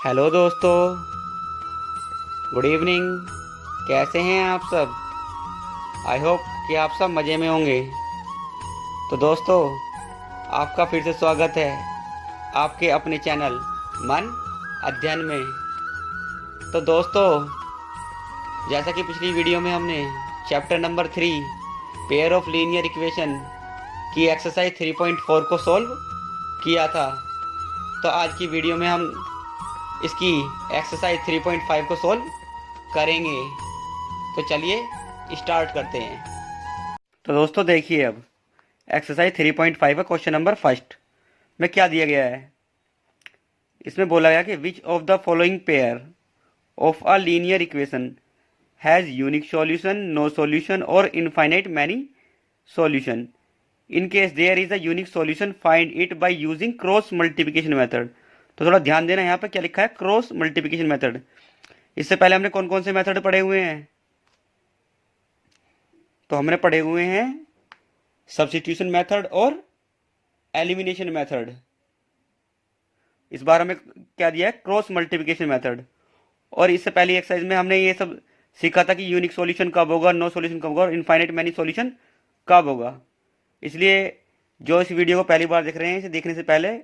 Hello दोस्तों, good evening. कैसे हैं आप सब? आई होप कि आप सब मज़े में होंगे। तो दोस्तों, आपका फिर से स्वागत है आपके अपने चैनल मन अध्ययन में। तो दोस्तों, जैसा कि पिछली वीडियो में हमने chapter number 3 pair of linear equation की एक्सरसाइज 3.4 को सॉल्व किया था, तो आज की वीडियो में हम इसकी एक्सरसाइज 3.5 को सॉल्व करेंगे। तो चलिए स्टार्ट करते हैं। तो दोस्तों देखिए, अब एक्सरसाइज 3.5 का क्वेश्चन नंबर फर्स्ट में क्या दिया गया है। इसमें बोला गया कि which of the following pair of a linear equation has unique solution, no solution और infinite many solution. In case there is a unique solution find it by using cross multiplication method. तो थोड़ा ध्यान देना, यहाँ पे क्या लिखा है, क्रॉस मल्टीप्लिकेशन मेथड। इससे पहले हमने कौन कौन से मेथड पढ़े हुए हैं? तो हमने पढ़े हुए हैं सब्स्टिट्यूशन मेथड और एलिमिनेशन मेथड। इस बार हमें क्या दिया है, क्रॉस मल्टीप्लिकेशन मेथड। और इससे पहली एक्सरसाइज में हमने ये सब सीखा था कि यूनिक सॉल्यूशन कब होगा, नो सॉल्यूशन कब होगा और इनफाइनाइट मैनी सॉल्यूशन कब होगा। इसलिए जो इस वीडियो को पहली बार देख रहे हैं, इसे देखने से पहले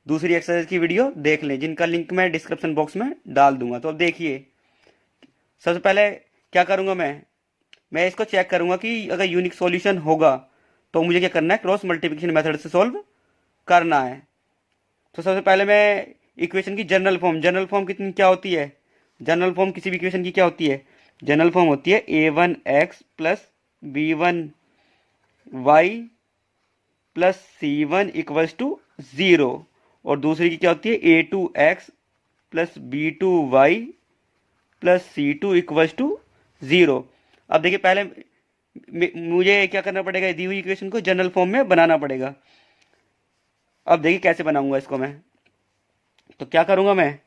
दूसरी एक्सरसाइज की वीडियो देख लें, जिनका लिंक मैं डिस्क्रिप्शन बॉक्स में डाल दूंगा। तो अब देखिए, सबसे पहले क्या करूंगा, मैं इसको चेक करूंगा कि अगर यूनिक सॉल्यूशन होगा तो मुझे क्या करना है, क्रॉस मल्टीप्लिकेशन मेथड से सॉल्व करना है। तो सबसे पहले मैं इक्वेशन की जनरल फॉर्म कितनी क्या होती है, जनरल फॉर्म किसी भी इक्वेशन की क्या होती है, जनरल फॉर्म होती है a1x plus b1y plus c1 equals to 0। और दूसरी की क्या होती है, a2x plus b2y plus c2 equals to 0। अब देखिए, पहले मुझे क्या करना पड़ेगा, दी हुई इक्वेशन को जनरल फॉर्म में बनाना पड़ेगा। अब देखिए कैसे बनाऊंगा इसको मैं। तो क्या करूंगा मैं,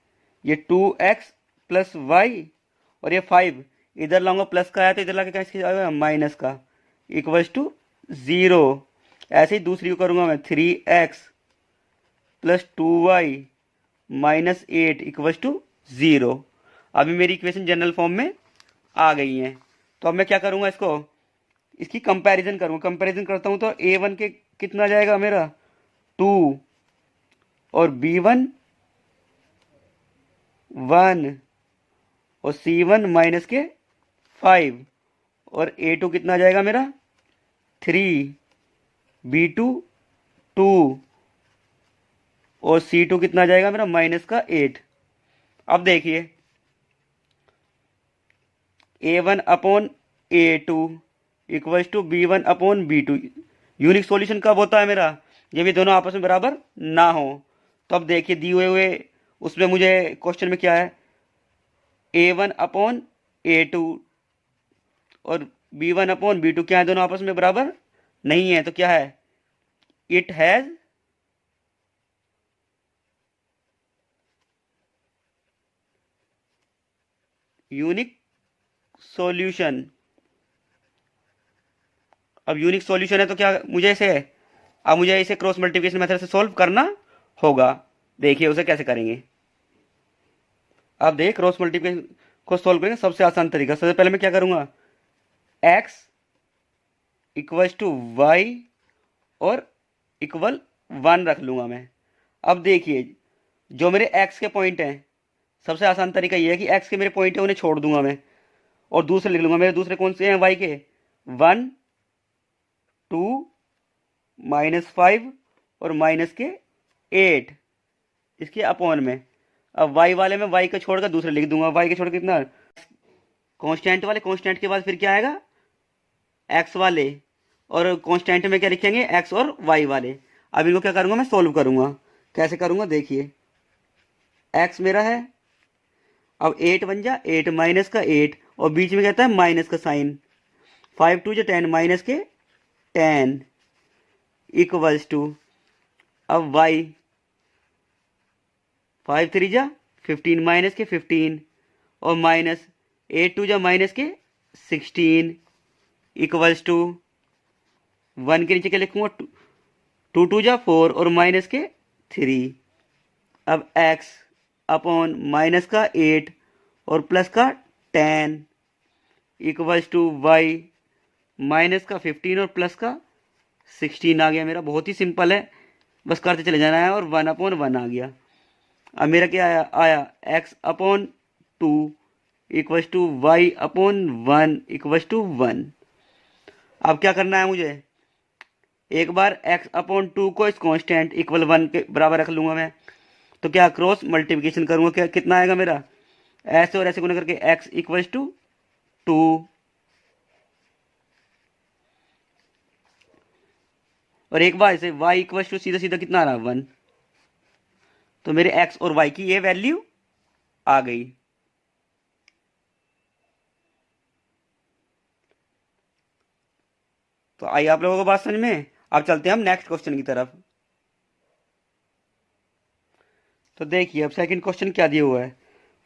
ये 2x प्लस वाई और ये 5 इधर लाऊंगा, प्लस का आया तो इधर लाके क्या आएगा, माइनस का, इक्वल्स टू 0। ऐसे ही दूसरी को करूंगा मैं, 3x plus 2y minus 8 equals to 0। अभी मेरी इक्वेशन जनरल फॉर्म में आ गई है। तो अब मैं क्या करूंगा, इसकी कंपैरिजन करूंगा। कंपैरिजन करता हूं तो a1 के कितना जाएगा मेरा, 2 और b1 1 और c1 माइनस के 5 और a2 कितना जाएगा मेरा, 3, b2 2 और c2 कितना जाएगा मेरा, माइनस का 8। अब देखिए, a1 upon a2 equals to b1 upon b2। Unique solution कब होता है मेरा, जब ये दोनों आपस में बराबर ना हो। तो अब देखिए, दिए हुए उसमें मुझे क्वेश्चन में क्या है, a1 अपॉन a2 और b1 अपॉन b2 क्या है, दोनों आपस में बराबर नहीं है। तो क्या है, इट हैज यूनिक सॉल्यूशन। अब यूनिक सॉल्यूशन है तो क्या मुझे इसे क्रॉस मल्टीप्लिकेशन मेथड से सॉल्व करना होगा। देखिए उसे कैसे करेंगे। अब देखिए, क्रॉस मल्टीप्लिकेशन को सॉल्व करेंगे सबसे आसान तरीका। सबसे पहले मैं क्या करूंगा, x इक्वल्स टू वाई और इक्वल 1 रख लूंगा मैं। अब देखिए, जो मेरे x के पॉइंट हैं, सबसे आसान तरीका ये है कि x के मेरे पॉइंट है उन्हें छोड़ दूंगा मैं और दूसरे लिख लूंगा। मेरे दूसरे कौन से हैं, y के 1 2 -5 और माइनस के 8 इसके अपॉन में। अब y वाले में y को छोड़कर दूसरे लिख दूंगा, y के छोड़ के कितना, कांस्टेंट वाले कांस्टेंट के बाद फिर क्या आएगा, x वाले, और कांस्टेंट में क्या लिखेंगे, x और y वाले। अब इनको क्या करूंगा, मैं सोल्व करूंगा। कैसे करूंगा देखिए, x मेरा है, अब 8 बन जा 8 माइनस का 8 और बीच में कहता है माइनस का साइन, 5 2 10 माइनस के 10 इक्वल्स टू, अब y 5 3 जा 15 माइनस के 15 और माइनस 8 2 जा माइनस के 16 इक्वल्स टू 1 के नीचे क्या लिखूंगा, 2 2 जा 4 और माइनस के 3। अब x अपॉन माइनस का 8 और प्लस का 10 इक्वल्स टू वाई माइनस का 15 और प्लस का 16 आ गया मेरा। बहुत ही सिंपल है, बस करते चले जाना है। और 1/1 आ गया। अब मेरा क्या आया x upon 2 equals to y upon 1 equals to 1। अब क्या करना है मुझे, एक बार x अपॉन 2 को इस कांस्टेंट इक्वल 1 के बराबर रख लूंगा मैं। तो क्या क्रॉस मल्टीप्लिकेशन करूंगा, क्या कितना आएगा मेरा, ऐसे और ऐसे गुना करके x इक्वल्स टू 2 और एक बार इसे y इक्वल्स टू सीधा सीधा कितना आ रहा 1। तो मेरे x और y की ये वैल्यू आ गई। तो आई आप लोगों को बात समझ में। अब चलते हैं हम नेक्स्ट क्वेश्चन की तरफ। तो देखिए अब सेकंड क्वेश्चन क्या दिया हुआ है,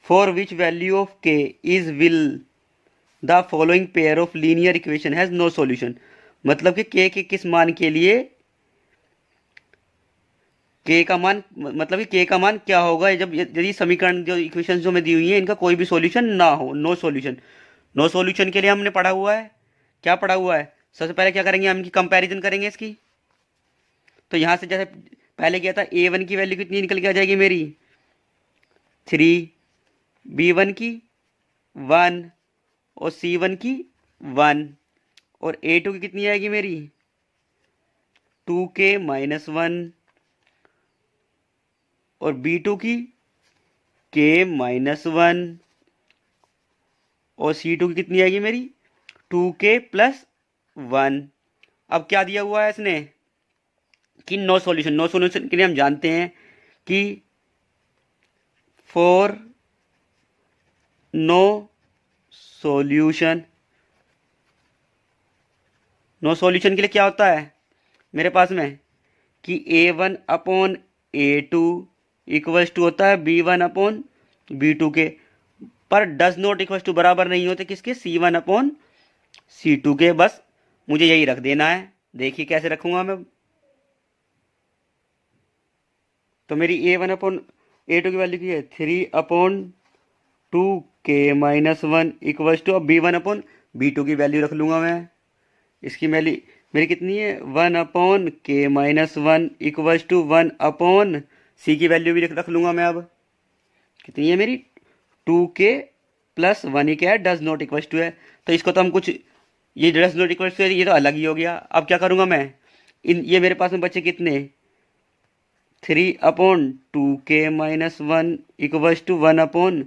for which value of k is will the following pair of linear equation has no solution. मतलब कि k के किस मान के लिए k का मान, मतलब कि k का मान क्या होगा जब यदि समीकरण जो इक्वेशन जो में दी हुई है इनका कोई भी सॉल्यूशन ना हो, नो सॉल्यूशन। नो सॉल्यूशन के लिए हमने पढ़ा हुआ है, क्या पढ़ा हुआ है, सबसे पहले क्या करेंगे हम इनकी कंपैरिजन करेंगे इसकी। तो यहाँ से जैसे पहले किया था a1 की वैल्यू कितनी निकल के आ जाएगी मेरी 3, b1 की 1 और c1 की 1 और a2 की कितनी आएगी मेरी 2k माइनस 1 और b2 की k माइनस 1 और c2 की कितनी आएगी मेरी 2k प्लस 1। अब क्या दिया हुआ है इसने कि नो सॉल्यूशन। नो सॉल्यूशन के लिए हम जानते हैं कि for no solution, no solution के लिए क्या होता है मेरे पास में कि a1 upon a2 equals to होता है b1 अपॉन b2 के, पर डज नॉट इक्वल्स टू बराबर नहीं होते किसके c1 अपॉन c2 के। बस मुझे यही रख देना है। देखिए कैसे रखूंगा मैं। तो मेरी a1 अपॉन a2 की वैल्यू की है 3 upon 2k minus 1 equals to, अब b1 अपॉन b2 की वैल्यू रख लूंगा मैं। इसकी वैल्यू मेरी कितनी है 1 upon k minus 1 equals to 1 upon c की वैल्यू भी रख लूंगा मैं। अब कितनी है मेरी 2k प्लस 1 ही क्या है डज नॉट इक्वल्स टू है। तो इसको तो हम कुछ, ये डज नॉट इक्वल्स टू है ये तो अलग ही हो गया। अब क्या करूंगा मैं, इन ये मेरे पास में बचे कितने 3 upon 2k minus 1 equals to 1 upon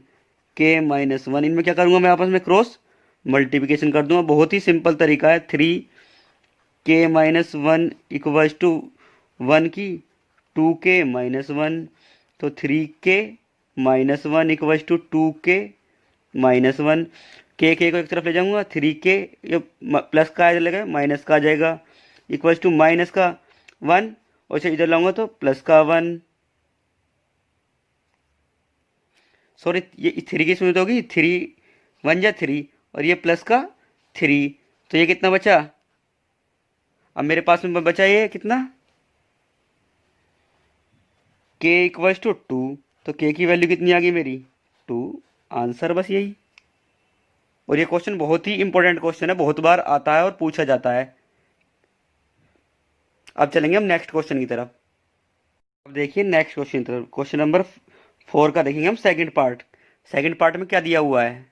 k minus 1, इनमें क्या करूंगा मैं आपस में क्रॉस मल्टीप्लिकेशन कर दूंगा। बहुत ही सिंपल तरीका है। 3k माइनस 1 इक्वल्स टू 1 की 2k माइनस 1, तो 3k minus 1 equals to 2k minus 1। के को एक तरफ ले जाऊंगा 3k, ये प्लस का आ जाएगा माइनस का आ जाएगा इक्वल्स टू माइनस का 1 और इसे इधर लाऊंगा तो प्लस का 1। सॉरी ये 3 की सूरत होगी 3 1 जा 3 और ये प्लस का 3, तो ये कितना बचा, अब मेरे पास में बचा ये कितना k इक्वल्स टू 2, तो k की वैल्यू कितनी आ गई मेरी 2। आंसर बस यही। और ये क्वेश्चन बहुत ही इंपॉर्टेंट क्वेश्चन है, बहुत बार आता है और पूछा जाता है। अब चलेंगे हम नेक्स्ट क्वेश्चन की तरफ। अब देखिए नेक्स्ट क्वेश्चन की तरफ, क्वेश्चन नंबर 4 का देखेंगे हम सेकंड पार्ट। सेकंड पार्ट में क्या दिया हुआ है,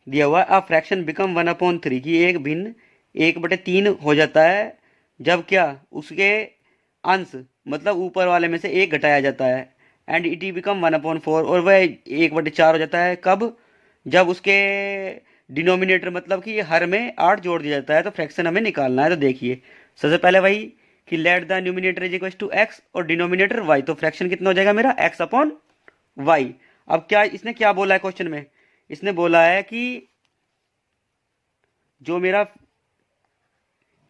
दिया हुआ है अ फ्रैक्शन बिकम 1/3 की एक भिन्न 1/3 हो जाता है जब क्या उसके अंश मतलब ऊपर वाले में से एक घटाया जाता है। एंड इट बिकम 1/4 और वह 1/4 हो जाता है कब, जब उसके डिनोमिनेटर मतलब कि हर में 8 जोड़ दिया जाता है। तो फ्रैक्शन हमें निकालना है। तो देखिए सबसे पहले वही कि let the numerator is equal to x और डिनोमिनेटर वाई, तो फ्रैक्शन कितना हो जाएगा मेरा एक्स अपॉन वाई। अब क्या इसने क्या बोला है क्वेश्चन में, इसने बोला है कि जो मेरा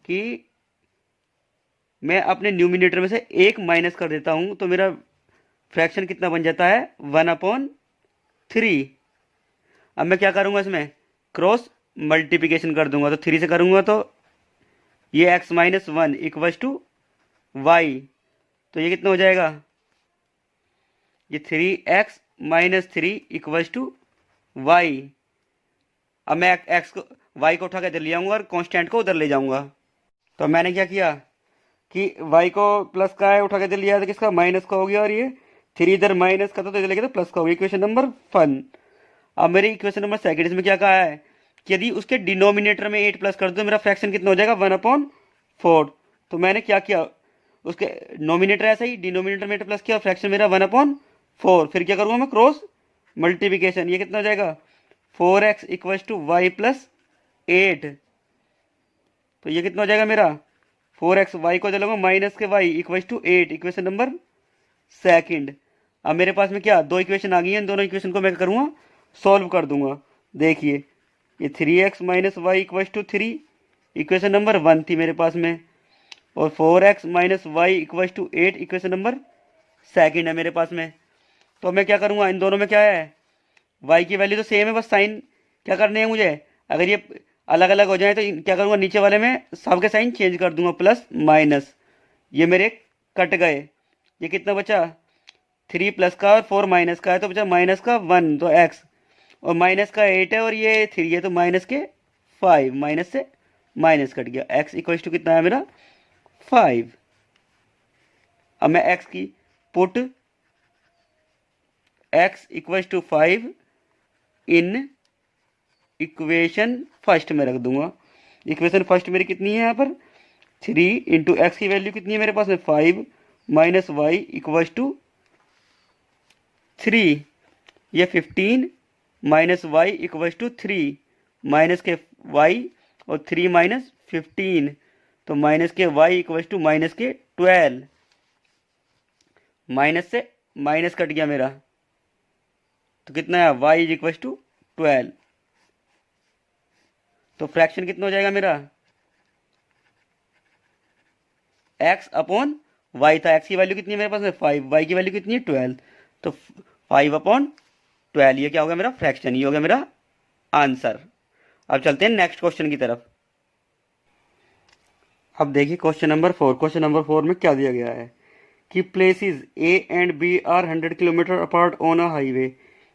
कि मैं अपने न्यूमिनेटर में से एक माइनस कर देता हूं तो मेरा फ्रैक्शन कितना बन जाता है 1/3। अब मैं क्या करूंगा इसमें क्रॉस मल्टीप्लिकेशन कर दूंगा, तो 3 से करूंगा तो ये x minus 1 equals to y, तो ये कितना हो जाएगा ये 3x -3 इक्वल्स टू वाई। अब मैं एक्स को वाई को उठा के इधर ले जाऊंगा और कांस्टेंट को उधर ले जाऊंगा। तो मैंने क्या किया कि वाई को प्लस का है उठा के इधर लिया तो किसका माइनस का हो गया, और ये 3 इधर माइनस का था तो इधर लेके तो प्लस का हो गया। Equation number 1। अब मेरी इक्वेशन नंबर 2 इसमें क्या कहा है कि यदि उसके डिनोमिनेटर में 8 प्लस कर दो मेरा फ्रैक्शन कितना हो जाएगा 1/4। तो मैंने क्या किया, उसके नोमिनेटर ऐसा ही डिनोमिनेटर में 8 प्लस किया, फ्रैक्शन मेरा 1/4। फिर क्या करूँगा मैं, क्रॉस मल्टीप्लिकेशन। ये कितना हो जाएगा 4x equals to Y plus 8। तो ये कितना हो जाएगा मेरा 4x, वाई को चलूंगा माइनस के y equals to 8। Equation number 2। अब मेरे पास में क्या दो इक्वेशन आ गई हैं, दोनों इक्वेशन को मैं क्या करूँगा सॉल्व कर दूंगा। देखिए ये 3x minus y equals to 3 equation number 1 थी मेरे पास में, और 4x minus y equals to 8 equation number 2 है मेरे पास में। तो मैं क्या करूँगा, इन दोनों में क्या है y की वैल्यू तो सेम है, बस साइन क्या करने हैं मुझे। अगर ये अलग अलग हो जाए तो क्या करूँगा, नीचे वाले में सबके साइन चेंज कर दूंगा, प्लस माइनस। ये मेरे कट गए। ये कितना बचा 3 प्लस का और 4 माइनस का है, तो बचा माइनस का 1 तो x, और माइनस का 8 है और ये 3 है तो माइनस के 5, माइनस से माइनस कट गया। x इक्वल्स टू कितना है मेरा 5। अब मैं x की put x equals to 5 in equation first में रख दूंगा। इक्वेशन फर्स्ट मेरी कितनी है यहाँ पर 3 इंटू एक्स की वैल्यू कितनी है मेरे पास में 5 माइनस वाई इक्वल्स टू 3। ये 15 minus y equals to 3, minus के वाई और 3 माइनस 15, तो माइनस के वाई इक्वल्स टू माइनस के 12। माइनस से माइनस कट गया मेरा, तो कितना है y इज इक्वल टू 12। तो फ्रैक्शन कितना हो जाएगा मेरा x अपॉन y था। x की वैल्यू कितनी है मेरे पास में 5, y की वैल्यू कितनी है 12, तो 5/12। ये क्या हो गया मेरा फ्रैक्शन, ये हो गया मेरा आंसर। अब चलते हैं नेक्स्ट क्वेश्चन की तरफ। अब देखिए क्वेश्चन नंबर 4। क्वेश्चन नंबर 4 में क्या दिया गया है कि places A and B are 100 kilometre apart on a highway,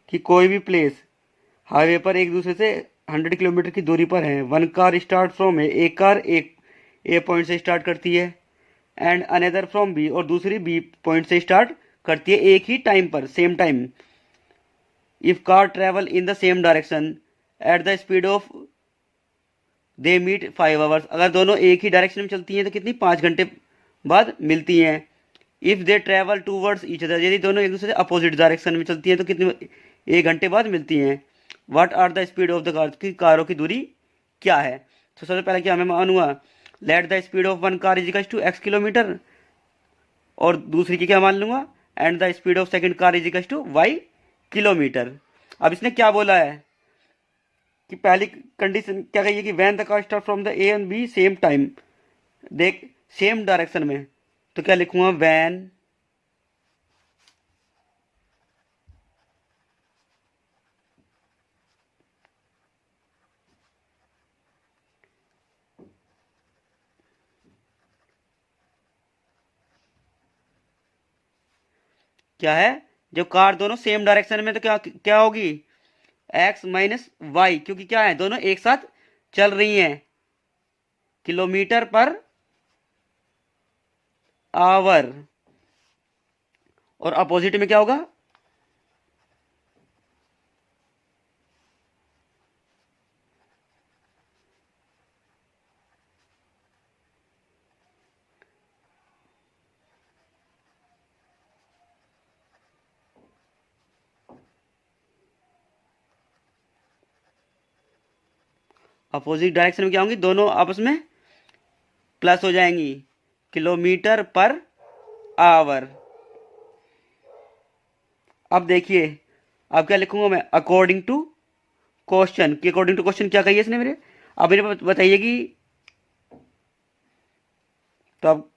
कि कोई भी प्लेस हाईवे पर एक दूसरे से 100 किलोमीटर की दूरी पर है। वन कार स्टार्ट फ्रॉम ए, एक कार एक ए पॉइंट से स्टार्ट करती है, एंड अनदर फ्रॉम बी, और दूसरी बी पॉइंट से स्टार्ट करती है एक ही टाइम पर, same time. If car travel in the same direction at the speed of they meet 5 hours, अगर दोनों एक ही डायरेक्शन में चलती हैं तो कितनी 5 घंटे बाद मिलती हैं। If they travel towards each other, यदि दोनों एक दूसरे से अपोजिट डायरेक्शन में चलती हैं तो कितनी 1 घंटे बाद मिलती हैं। What are the speed of the car, की कारों की दूरी क्या है। तो सबसे पहले क्या मैं मानूंगा, let the speed of one car equals to x kilometre, और दूसरी की क्या मान लूंगा, and the speed of second car equals to y kilometre. अब इसने क्या बोला है कि पहली कंडीशन क्या कही है कि when the car start from the A and B same time, देख सेम डायरेक्शन में, तो क्या लिखूंगा वैन क्या है, जब कार दोनों सेम डायरेक्शन में तो क्या क्या होगी x माइनस वाई, क्योंकि क्या है दोनों एक साथ चल रही हैं, किलोमीटर पर आवर। और अपोजिट में क्या होगा अपोजिट डायरेक्शन में क्या होंगी, दोनों आपस में प्लस हो जाएंगी, किलोमीटर पर आवर। अब देखिए अब क्या लिखूंगा मैं, अकॉर्डिंग टू क्वेश्चन, कि अकॉर्डिंग टू क्वेश्चन क्या कही है इसने मेरे। अब मेरे बताइए कि तो अब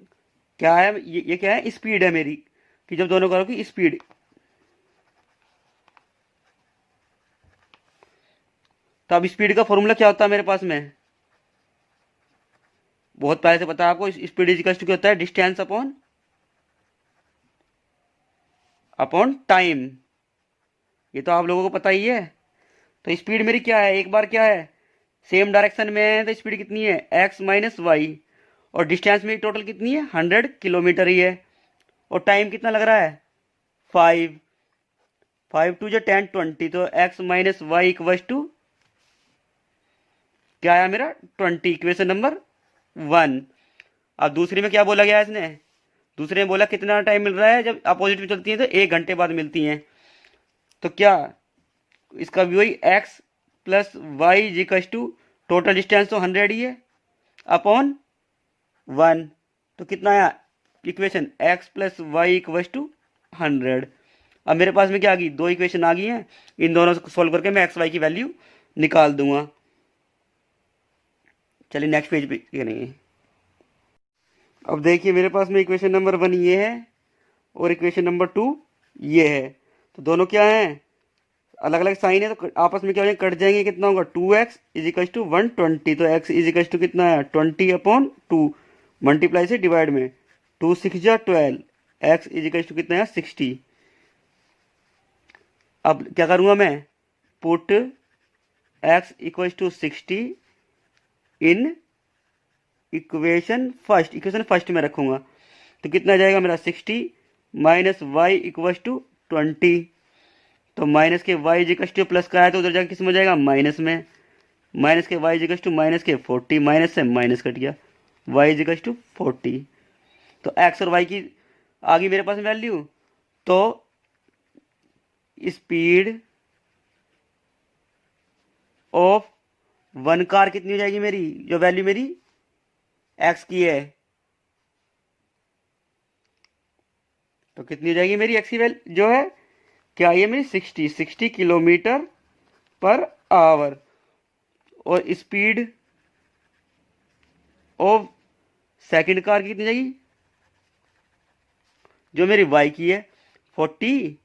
क्या है, ये क्या है स्पीड है मेरी, कि जब दोनों कारों की स्पीड, तो अब स्पीड का फॉर्मूला क्या होता है मेरे पास में, बहुत पहले से पता है आपको, स्पीड इज टू क्या होता है डिस्टेंस अपॉन अपॉन टाइम। ये तो आप लोगों को पता ही है। तो स्पीड मेरी क्या है, एक बार क्या है, सेम डायरेक्शन में है तो स्पीड कितनी है, एक्स माइनस वाई, और डिस्टेंस मेरी टोटल कितनी है, 100 किलोमीटर ही है। और टाइम कितना लग रहा है, 5, 5 × 2 = 10, 20, तो x minus y equals to क्या आया मेरा, 20, इक्वेशन नंबर 1। अब दूसरी में क्या बोला गया है इसने, दूसरे में बोला कितना टाइम मिल रहा है, जब अपोजिट में चलती है तो 1 घंटे बाद मिलती हैं। तो क्या इसका भी वही x plus y equals to, total distance तो 100 ही है, अपॉन 1, तो कितना आया equation, x plus y equals to 100। अब मेरे पास में क्या आ गई, दो इक्वेशन आ गई हैं, इन दोनों को सोल्व करके मैं एक्स वाई की वैल्यू निकाल दूंगा। चलिए नेक्स्ट पेज पे करेंगे। अब देखिए मेरे पास में इक्वेशन नंबर 1 ये है और इक्वेशन नंबर 2 ये है। तो दोनों क्या हैं, अलग अलग साइन है, तो आपस में क्या हो जाएंगे, कट जाएंगे। कितना होगा, 2x इज इक्वल टू 120, तो x इज इक्वल टू कितना है, 20/2, मल्टीप्लाई से डिवाइड में, 2 6 जा 12, x इज इक्वल टू कितना है, 60। अब क्या करूँगा मैं, put x equal to 60 in equation first में रखूँगा। तो कितना जाएगा मेरा, 60 माइनस वाई इक्वल टू 20, तो माइनस के वाई इक्वल टू प्लस का है तो उधर जाकर किस में जाएगा, माइनस में, माइनस के वाई इक्वल टू माइनस के 40, माइनस से माइनस कट गया, वाई इक्वल टू 40। तो एक्स और वाई की आ गई मेरे पास वैल्यू। तो स्पीड ऑफ वन कार कितनी हो जाएगी मेरी, जो वैल्यू मेरी एक्स की है, तो कितनी हो जाएगी मेरी एक्स की वैल्यू जो है, क्या ये मेरी 60 किलोमीटर पर आवर। और स्पीड ऑफ सेकंड कार की कितनी जाएगी, जो मेरी वाई की है, 40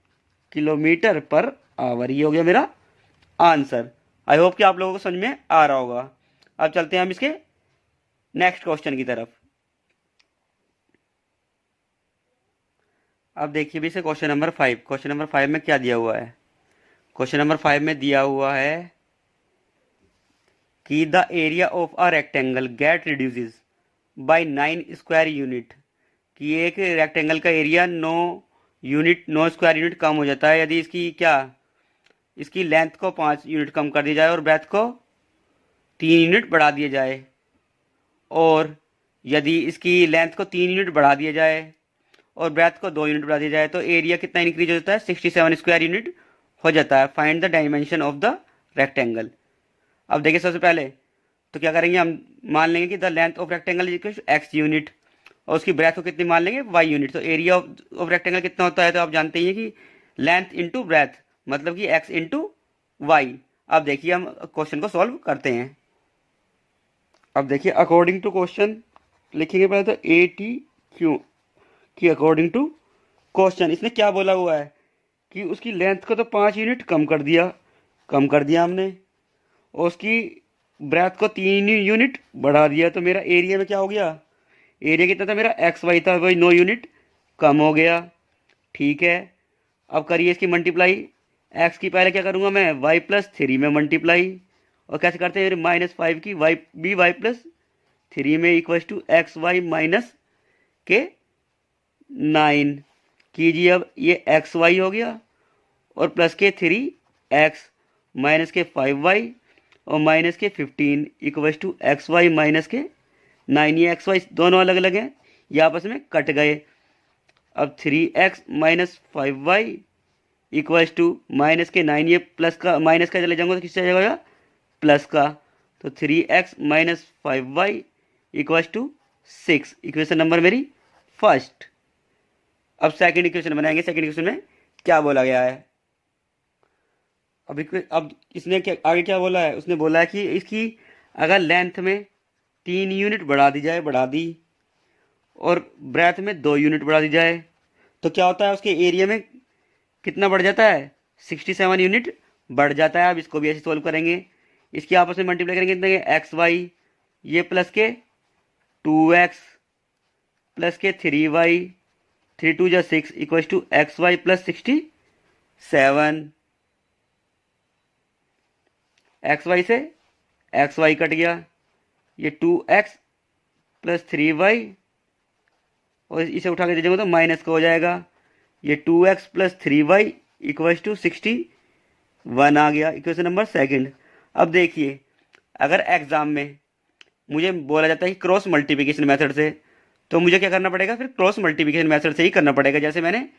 किलोमीटर पर आवर। ये हो गया मेरा आंसर। आई होप कि आप लोगों को समझ में आ रहा होगा। अब चलते हैं हम इसके नेक्स्ट क्वेश्चन की तरफ। अब देखिए भी इसे क्वेश्चन नंबर 5। क्वेश्चन नंबर 5 में क्या दिया हुआ है, क्वेश्चन नंबर 5 में दिया हुआ है कि the area of a rectangle get reduces by 9 square unit, कि एक रेक्टेंगल का एरिया 9 स्क्वायर यूनिट कम हो जाता है यदि इसकी क्या, इसकी लेंथ को 5 यूनिट कम कर दिया जाए और ब्रेथ को 3 यूनिट बढ़ा दिया जाए। और यदि इसकी लेंथ को 3 यूनिट बढ़ा दिया जाए और ब्रेथ को 2 यूनिट बढ़ा दिया जाए तो एरिया कितना इंक्रीज हो जाता है, 67 स्क्वायर यूनिट हो जाता है। Find the dimension of the rectangle. अब देखिए सबसे पहले तो क्या करेंगे, हम मान लेंगे कि the length of rectangle is x unit और उसकी ब्रेथ को कितनी मान लेंगे, वाई यूनिट। तो एरिया ऑफ रेक्टेंगल कितना होता है, तो आप जानते ही हैं कि लेंथ इंटू ब्रेथ, मतलब कि एक्स इंटू वाई। अब देखिए हम क्वेश्चन को सॉल्व करते हैं। अब देखिए अकॉर्डिंग टू क्वेश्चन लिखेंगे पहले तो ए टी क्यू कि अकॉर्डिंग टू क्वेश्चन इसने क्या बोला हुआ है कि उसकी लेंथ को तो 5 यूनिट कम कर दिया हमने, और उसकी ब्रेथ को 3 यूनिट बढ़ा दिया। तो मेरा एरिया में क्या हो गया, एरिया कितना था मेरा, एक्स वाई था, वही 9 यूनिट कम हो गया। ठीक है, अब करिए इसकी मल्टीप्लाई। एक्स की पहले क्या करूँगा मैं, वाई प्लस 3 में मल्टीप्लाई, और कैसे करते हैं, -5 की वाई प्लस 3 में equal to x y minus के 9 कीजिए। अब ये एक्स वाई हो गया और प्लस के 3x माइनस के 5y और माइनस के 15 equal to x y minus के 9। ये एक्स वाई दोनों अलग अलग हैं, ये आपस में कट गए। अब 3x minus 5y equal to minus के 9, ये प्लस का माइनस का चले जाऊंगा तो किससे जाएगा, प्लस का। तो 3x minus 5y equal to 6, equation number मेरी फर्स्ट। अब सेकंड इक्वेशन बनाएंगे। सेकंड इक्वेशन में क्या बोला गया है, अब इसने क्या आगे क्या बोला है, उसने बोला है कि इसकी अगर लेंथ में 3 यूनिट बढ़ा दी जाए, बढ़ा दी, और ब्रेथ में 2 यूनिट बढ़ा दी जाए तो क्या होता है, उसके एरिया में कितना बढ़ जाता है, 67 यूनिट बढ़ जाता है। अब इसको भी ऐसे सोल्व करेंगे, इसकी आपस में मल्टीप्लाई करेंगे कितने, एक्स वाई, ये प्लस के 2x प्लस के 3y, 3 2 जा 6 equal to x y plus 67। X y से एक्स वाई कट गया, ये 2x प्लस 3y, और इसे उठा के दीजिएगा तो माइनस का हो जाएगा, ये 2x plus 3y equals to 61 आ गया, इक्वेशन नंबर सेकंड। अब देखिए, अगर एग्जाम में मुझे बोला जाता है कि क्रॉस मल्टीप्लिकेशन मेथड से, तो मुझे क्या करना पड़ेगा, फिर क्रॉस मल्टीप्लिकेशन मेथड से ही करना पड़ेगा, जैसे मैंने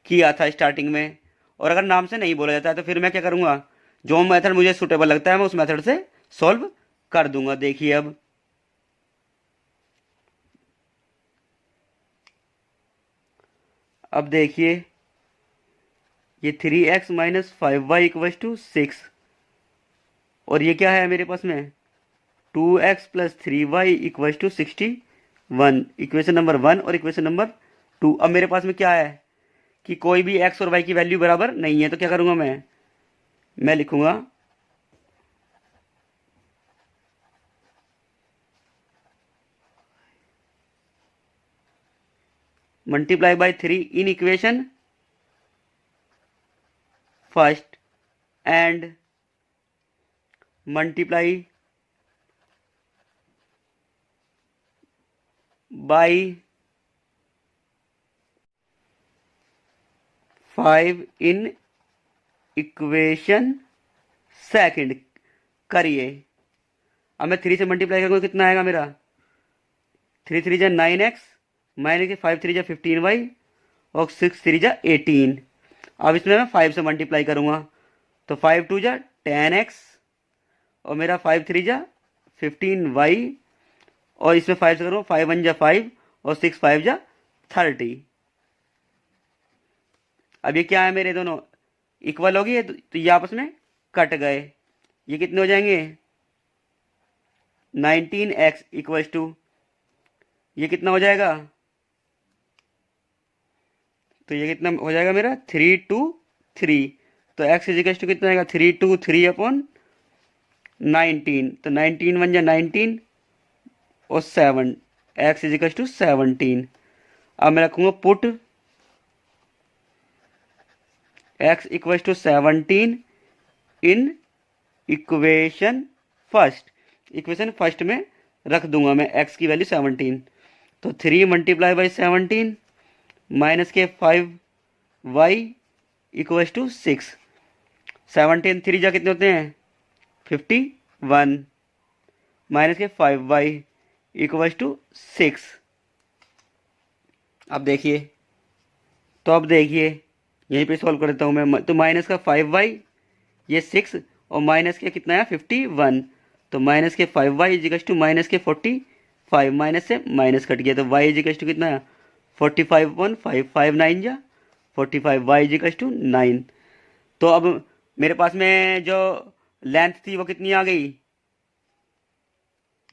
किया था स्टार्टिंग में। और अगर नाम से नहीं बोला जाता है तो फिर मैं क्या करूँगा, जो मेथड मुझे सुटेबल लगता है मैं उस मेथड से सॉल्व कर दूंगा। देखिए अब देखिए, ये 3x minus 5y equals to 6, और ये क्या है मेरे पास में 2x plus 3y equals to 61, equation number 1 और इक्वेशन नंबर 2। अब मेरे पास में क्या है कि कोई भी x और y की वैल्यू बराबर नहीं है, तो क्या करूँगा मैं लिखूँगा multiply by 3 in equation first and multiply by 5 in equation second करिए। अब मैं 3 से मल्टीप्लाई करूँगा, कितना आएगा मेरा, 3 3 जा 9x माइनस के 5 3 जा 15y और 6 3 जा 18। अब इसमें मैं 5 से मल्टीप्लाई करूँगा, तो 5 2 जा 10x और मेरा 5 3 जा 15y, और इसमें 5 से करूँगा 5 1 जा 5 और 6 5 जा 30। अब ये क्या है, मेरे दोनों इक्वल हो गए, तो ये आपस में कट गए। ये कितने हो जाएंगे, 19x इक्वल्स टू, ये कितना हो जाएगा, तो ये कितना हो जाएगा मेरा 3 2 3, तो x इक्वल्स टू कितना आएगा 3 2 3 अपॉन 19, तो 19 1 जा 19 और 7, x इक्वल्स टू 17। अब मैं रखूँगा put x equals to 17 in equation first, equation first में रख दूंगा मैं x की वैल्यू 17, तो 3 मल्टीप्लाई बाई 17 माइनस के 5y इक्वल्स टू 6, 17 3 जा कितने होते हैं 51 माइनस के 5y इक्वल्स टू 6। अब देखिए, तो अब देखिए यहीं पे सॉल्व कर देता हूँ मैं, तो माइनस का 5y, ये 6 और माइनस के कितना है 51, तो माइनस के 5y इजिकल्स टू माइनस के 45, माइनस से माइनस कट गया, तो y इजिकल्स टू कितना है 45/5, 5 9 जा 45, y इजिकल्स टू 9। तो अब मेरे पास में जो लेंथ थी वो कितनी आ गई,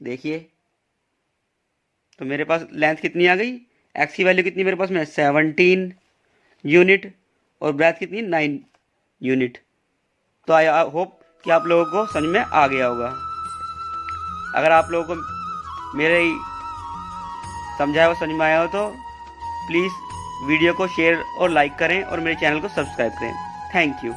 देखिए, तो मेरे पास लेंथ कितनी आ गई, x की वैल्यू कितनी मेरे पास में 17 यूनिट और ब्रेथ कितनी 9 यूनिट। तो आई होप कि आप लोगों को समझ में आ गया होगा। अगर आप लोगों को मेरे समझाया हुआ समझ में आया हो तो प्लीज़ वीडियो को शेयर और लाइक करें और मेरे चैनल को सब्सक्राइब करें। Thank you.